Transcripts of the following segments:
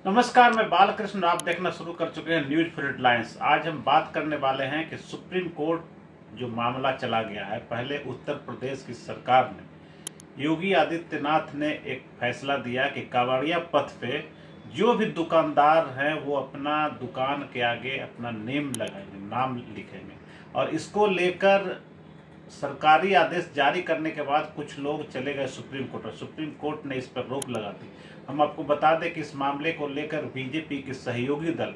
नमस्कार, मैं बालकृष्ण। आप देखना शुरू कर चुके हैं न्यूज फॉर हेडलाइंस। आज हम बात करने वाले हैं कि सुप्रीम कोर्ट जो मामला चला गया है, पहले उत्तर प्रदेश की सरकार ने, योगी आदित्यनाथ ने एक फैसला दिया कि कांवड़िया पथ पे जो भी दुकानदार हैं वो अपना दुकान के आगे अपना नेम लगाएंगे, नाम लिखेंगे। और इसको लेकर सरकारी आदेश जारी करने के बाद कुछ लोग चले गए सुप्रीम कोर्ट, और सुप्रीम कोर्ट ने इस पर रोक लगा दी। हम आपको बता दें कि इस मामले को लेकर बीजेपी के सहयोगी दल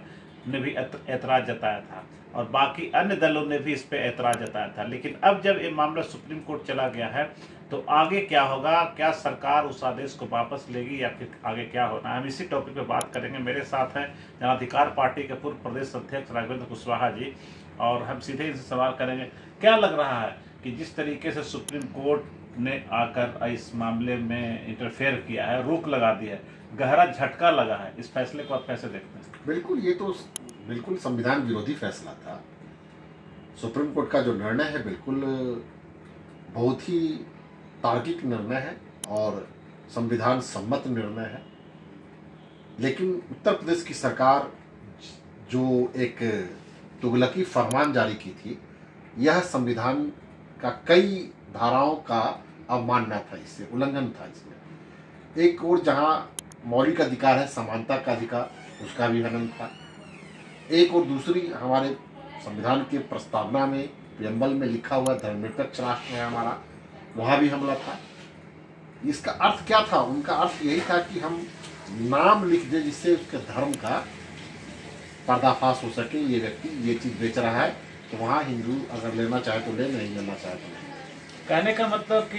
ने भी ऐतराज जताया था और बाकी अन्य दलों ने भी इस पर ऐतराज जताया था। लेकिन अब जब ये मामला सुप्रीम कोर्ट चला गया है तो आगे क्या होगा? क्या सरकार उस आदेश को वापस लेगी या फिर आगे क्या होना है? हम इसी टॉपिक पे बात करेंगे। मेरे साथ हैं जन अधिकार पार्टी के पूर्व प्रदेश अध्यक्ष राघवेंद्र कुशवाहा जी, और हम सीधे इनसे सवाल करेंगे, क्या लग रहा है कि जिस तरीके से सुप्रीम कोर्ट ने आकर इस मामले में इंटरफेयर किया है, रोक लगा दी है, गहरा झटका लगा है, इस फैसले को आप कैसे देखते हैं? बिल्कुल, ये तो बिल्कुल संविधान विरोधी फैसला था। सुप्रीम कोर्ट का जो निर्णय है बिल्कुल बहुत ही तार्किक निर्णय है और संविधान सम्मत निर्णय है। लेकिन उत्तर प्रदेश की सरकार जो एक तुगलकी फरमान जारी की थी, यह संविधान का कई धाराओं का अवमानना था, इससे उल्लंघन था। इसमें एक और जहां मौलिक अधिकार है, समानता का अधिकार, उसका भी हनन था। एक और दूसरी हमारे संविधान के प्रस्तावना में, प्रियम्बल में लिखा हुआ धर्मनिरपेक्ष राष्ट्र है हमारा, वहाँ भी हमला था। इसका अर्थ क्या था? उनका अर्थ यही था कि हम नाम लिख दे जिससे उसके धर्म का पर्दाफाश हो सके। ये व्यक्ति ये चीज़ बेच रहा है तो वहाँ हिंदू अगर लेना चाहे तो ले, नहीं लेना चाहे तो नहीं। कहने का मतलब कि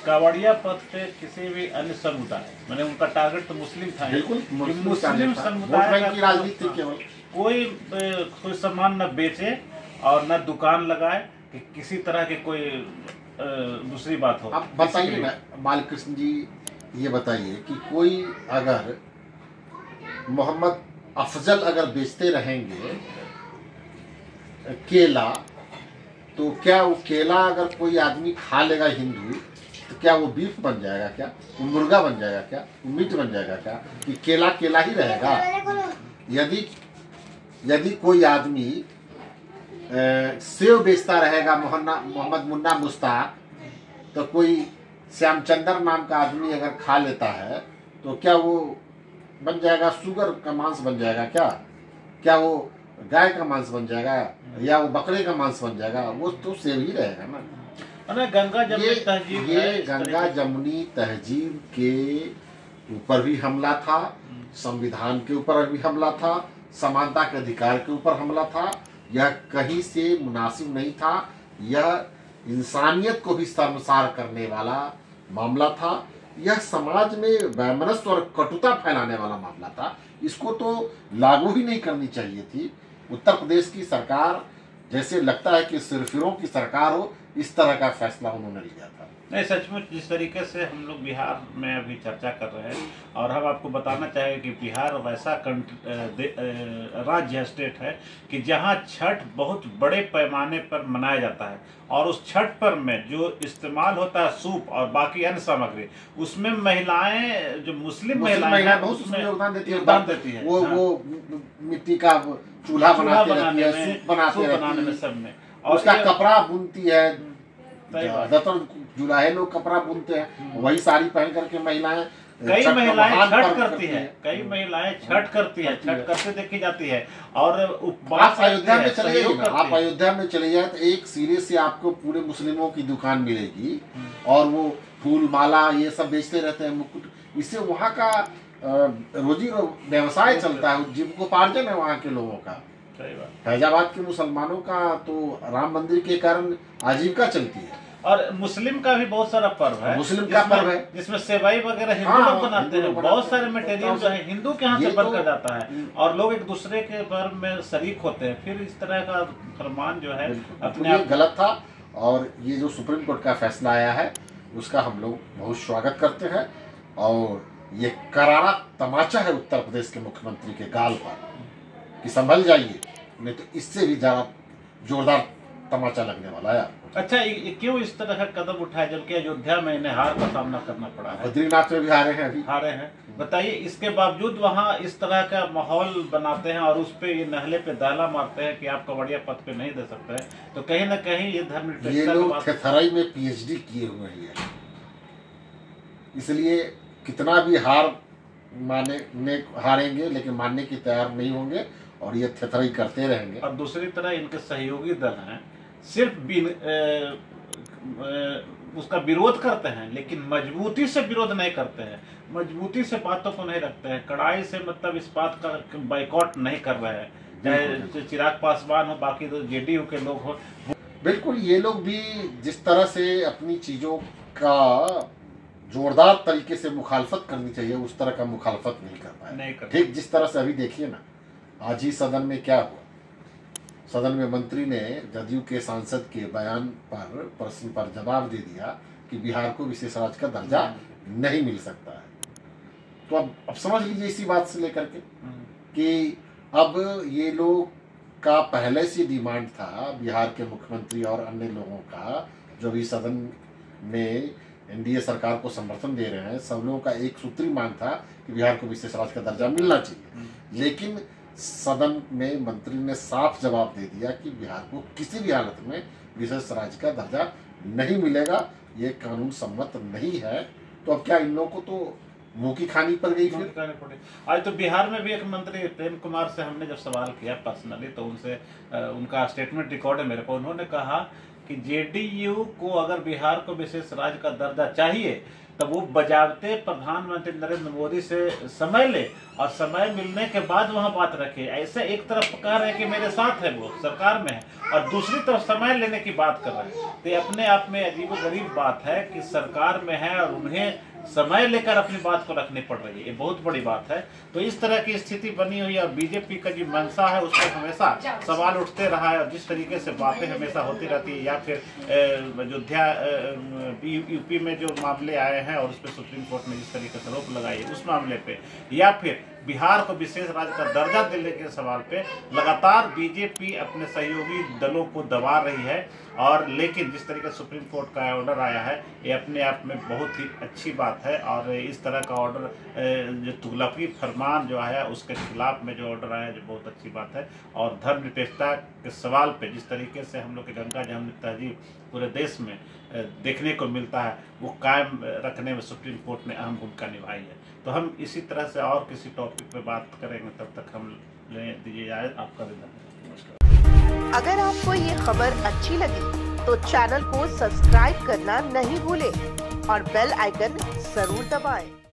कांवड़िया पथ पे किसी भी अन्य समुदाय, मैंने उनका टारगेट तो मुस्लिम था, बिल्कुल मुस्लिम समुदाय की राजनीति केवल कोई सामान न बेचे और न दुकान लगाए, कि किसी तरह के कोई दूसरी बात हो। आप बताइए ना बालकृष्ण जी, ये बताइए कि कोई अगर मोहम्मद अफजल अगर बेचते रहेंगे केला, तो क्या वो केला अगर कोई आदमी खा लेगा हिंदू, तो क्या वो बीफ बन जाएगा? क्या वो मुर्गा बन जाएगा? क्या वो मीट बन जाएगा? क्या कि केला केला ही रहेगा? यदि कोई आदमी सेव बेचता रहेगा, मोहम्मद मुन्ना मुश्ताक, तो कोई श्यामचंद्र नाम का आदमी अगर खा लेता है तो क्या वो बन जाएगा शुगर का मांस बन जाएगा? क्या वो गाय का मांस बन जाएगा या वो बकरे का मांस बन जाएगा? वो तो सेव ही रहेगा ना। गंगा जमुनी तहजीब, ये गंगा जमुनी तहजीब के ऊपर भी हमला था, संविधान के ऊपर भी हमला था, समानता के अधिकार के ऊपर हमला था। यह कहीं से मुनासिब नहीं था। यह इंसानियत को भी शर्मसार करने वाला मामला था। यह समाज में वैमनस्य और कटुता फैलाने वाला मामला था। इसको तो लागू ही नहीं करनी चाहिए थी। उत्तर प्रदेश की सरकार जैसे लगता है कि सिरफिरों की सरकार हो, इस तरह का फैसला उन्होंने लिया था। नहीं, सचमुच जिस तरीके से हम लोग बिहार में अभी चर्चा कर रहे हैं, और हम आपको बताना चाहेंगे कि बिहार वैसा राज्य है, स्टेट है कि जहां छठ बहुत बड़े पैमाने पर मनाया जाता है, और उस छठ पर्व में जो इस्तेमाल होता है सूप और बाकी अन्य सामग्री, उसमें महिलाएं, जो मुस्लिम महिलाएं बहुत उसमें योगदान देती है। वो मिट्टी का चूल्हा बनाने में, सूप बनाने में, सब में, और उसका कपड़ा बुनती है। ज्यादातर जुलाहे लोग कपड़ा बुनते हैं, वही साड़ी पहन करके महिलाएं, कई महिलाएं छठ करती हैं, कई महिलाएं छठ करती हैं, छठ करते देखी जाती है। और आप अयोध्या में चले जाइए ना, आप अयोध्या में चले जाए तो एक सिरे से आपको पूरे मुस्लिमों की दुकान मिलेगी, और वो फूल माला ये सब बेचते रहते हैं, मुकुट। इससे वहाँ का रोजी व्यवसाय चलता है, जीविकोपार्जन है वहाँ के लोगों का। फैजाबाद के मुसलमानों का तो राम मंदिर के कारण आजीविका चलती है। और मुस्लिम का भी बहुत सारा पर्व है, मुस्लिम का पर्व है जिसमें सेवाई वगैरह हिंदू लोग बनाते हैं। बहुत सारे मटेरियल जो है हिंदू के यहाँ से बनकर जाता है, और लोग एक दूसरे के पर्व में शरीक होते हैं। फिर इस तरह का फरमान जो है अपने आप गलत था। और ये जो सुप्रीम कोर्ट का फैसला आया है उसका हम लोग बहुत स्वागत करते हैं, और ये करारा तमाचा है उत्तर प्रदेश के मुख्यमंत्री के गाल पर कि संभल जाइए, नहीं तो इससे भी ज्यादा जोरदार तमाचा लगने वाला है। अच्छा, ये क्यों इस तरह का कदम उठाया जबकि अयोध्या में इन्हें हार का सामना करना पड़ा है? बद्रीनाथ में भी हारे हैं, अभी हारे हैं। बताइए, इसके बावजूद वहाँ इस तरह का माहौल बनाते हैं और उस पे ये नहले पे दाला मारते हैं कि आप कवड़िया पद पे नहीं दे सकते हैं। तो कहीं ना कहीं ये ये लोग थेथराई में पीएचडी किए हुए हैं, इसलिए कितना भी हारेंगे लेकिन मानने की तैयार नहीं होंगे और ये थेथराई करते रहेंगे। और दूसरी तरह इनके सहयोगी दल हैं, सिर्फ उसका विरोध करते हैं लेकिन मजबूती से विरोध नहीं करते हैं, मजबूती से बातों को नहीं रखते हैं, कड़ाई से मतलब इस बात का बाइकआउट नहीं कर रहे हैं, चाहे चिराग पासवान हो, बाकी तो जेडीयू के लोग हो। बिल्कुल, ये लोग भी जिस तरह से अपनी चीजों का जोरदार तरीके से मुखालफत करनी चाहिए उस तरह का मुखालफत नहीं कर पाए। ठीक जिस तरह से अभी देखिए ना, आज ही सदन में क्या हुआ, सदन में मंत्री ने जदयू के सांसद के बयान पर प्रश्न पर जवाब दे दिया कि बिहार को विशेष राज्य का दर्जा नहीं मिल सकता है। तो अब समझ लीजिए इसी बात से लेकर के कि अब ये लोग का पहले से डिमांड था, बिहार के मुख्यमंत्री और अन्य लोगों का जो भी सदन में एनडीए सरकार को समर्थन दे रहे हैं, सब लोगों का एक सूत्री मांग था कि बिहार को विशेष राज्य का दर्जा मिलना चाहिए। लेकिन सदन में मंत्री ने साफ जवाब दे दिया कि बिहार को किसी भी हालत में विशेष राज्य का दर्जा नहीं मिलेगा, ये कानून सम्मत नहीं है। तो अब क्या इन लोगों को तो मुंह की खानी पड़ गई फिर? आज तो बिहार में भी एक मंत्री प्रेम कुमार से हमने जब सवाल किया पर्सनली, तो उनसे उनका स्टेटमेंट रिकॉर्ड है मेरे को, उन्होंने कहा कि जेडीयू को अगर बिहार को विशेष राज्य का दर्जा चाहिए तो वो बजावते प्रधानमंत्री नरेंद्र मोदी से समय ले और समय मिलने के बाद वहां बात रखे। ऐसे एक तरफ कह रहे हैं कि मेरे साथ है, वो सरकार में है, और दूसरी तरफ समय लेने की बात कर रहे हैं। तो अपने आप में अजीबोगरीब बात है कि सरकार में है और उन्हें समय लेकर अपनी बात को रखनी पड़ रही है, ये बहुत बड़ी बात है। तो इस तरह की स्थिति बनी हुई है और बीजेपी का जो मंशा है उस पर हमेशा सवाल उठते रहा है और जिस तरीके से बातें हमेशा होती रहती है, या फिर अयोध्या यूपी में जो मामले आए हैं और उस पर सुप्रीम कोर्ट ने जिस तरीके से रोक लगाई है उस मामले पे, या फिर बिहार को विशेष राज्य का दर्जा दिलाने के सवाल पे लगातार बीजेपी अपने सहयोगी दलों को दबा रही है। और लेकिन जिस तरीके से सुप्रीम कोर्ट का ऑर्डर आया है ये अपने आप में बहुत ही अच्छी बात है, और इस तरह का ऑर्डर जो तुगलकी फरमान जो आया उसके खिलाफ में जो ऑर्डर आया जो बहुत अच्छी बात है। और धर्मनिरपेक्षता के सवाल पे जिस तरीके से हम लोग के गंगा जमुनी तहजीब पूरे देश में देखने को मिलता है वो कायम रखने में सुप्रीम कोर्ट ने अहम भूमिका निभाई है। तो हम इसी तरह से और किसी टॉपिक पे बात करेंगे, तब तक हम ले दीजिए जाए। आपका दिन नमस्कार। अगर आपको ये खबर अच्छी लगी तो चैनल को सब्सक्राइब करना नहीं भूलें और बेल आइकन जरूर दबाएं।